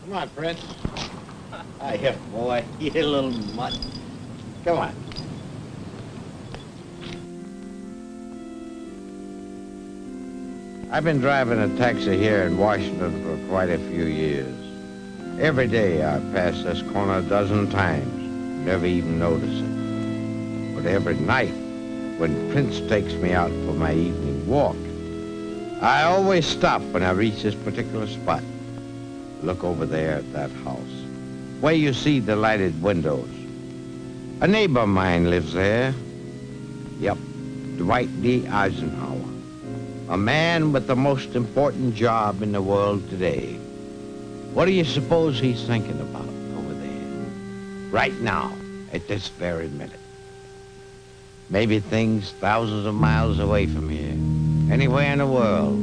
Come on, Prince. Hiya, boy. You little mutt. Come on. I've been driving a taxi here in Washington for quite a few years. Every day I pass this corner a dozen times, never even notice it. But every night, when Prince takes me out for my evening walk, I always stop when I reach this particular spot. Look over there at that house, where you see the lighted windows. A neighbor of mine lives there. Yep, Dwight D. Eisenhower. A man with the most important job in the world today. What do you suppose he's thinking about over there? Right now, at this very minute. Maybe things thousands of miles away from here. Anywhere in the world.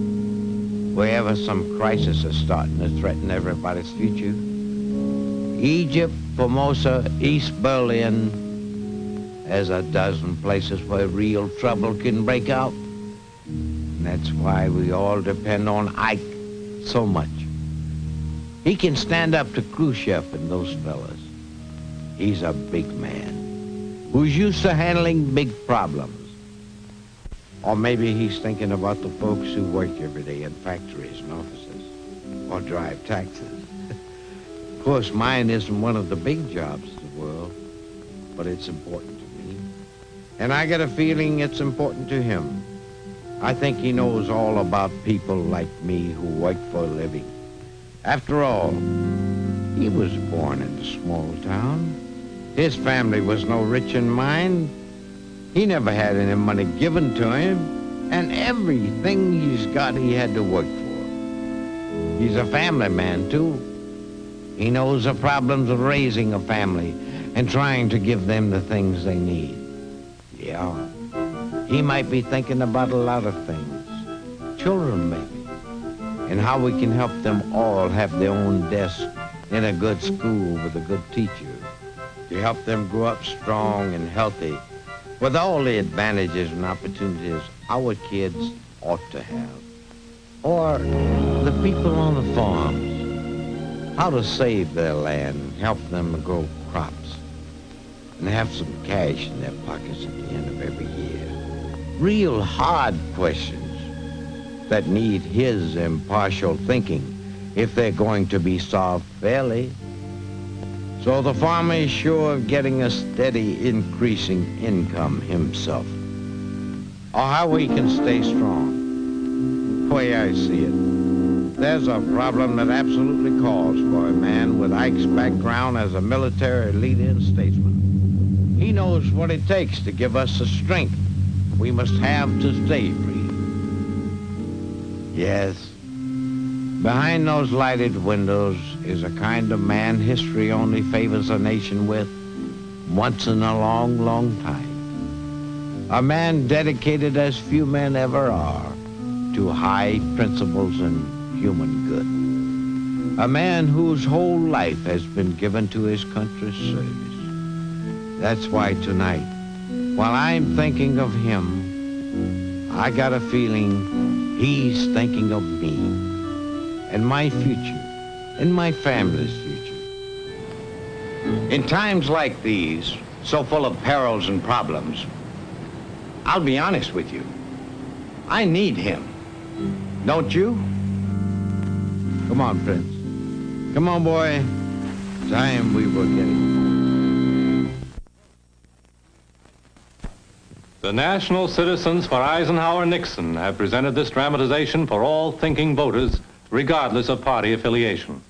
Wherever some crisis is starting to threaten everybody's future. Egypt, Formosa, East Berlin. There's a dozen places where real trouble can break out. And that's why we all depend on Ike so much. He can stand up to Khrushchev and those fellas. He's a big man who's used to handling big problems. Or maybe he's thinking about the folks who work every day in factories and offices or drive taxis. Of course, mine isn't one of the big jobs in the world, but it's important to me. And I get a feeling it's important to him. I think he knows all about people like me who work for a living. After all, he was born in a small town. His family was no rich in mine. He never had any money given to him, and everything he's got he had to work for. He's a family man, too. He knows the problems of raising a family and trying to give them the things they need. Yeah. He might be thinking about a lot of things. Children, maybe. And how we can help them all have their own desk in a good school with a good teacher. To help them grow up strong and healthy with all the advantages and opportunities our kids ought to have. Or the people on the farms. How to save their land and help them grow crops. And have some cash in their pockets at the end of every year. Real hard questions that need his impartial thinking if they're going to be solved fairly. So the farmer is sure of getting a steady increasing income himself. Or how he can stay strong. The way I see it, there's a problem that absolutely calls for a man with Ike's background as a military leader and statesman. He knows what it takes to give us the strength we must have to stay free. Yes, behind those lighted windows is a kind of man history only favors a nation with once in a long, long time. A man dedicated as few men ever are to high principles and human good. A man whose whole life has been given to his country's service. That's why tonight, while I'm thinking of him, I got a feeling he's thinking of me and my future and my family's future. In times like these, so full of perils and problems, I'll be honest with you, I need him. Don't you? Come on, Prince. Come on, boy. Time we were getting home. The National Citizens for Eisenhower-Nixon have presented this dramatization for all thinking voters, regardless of party affiliation.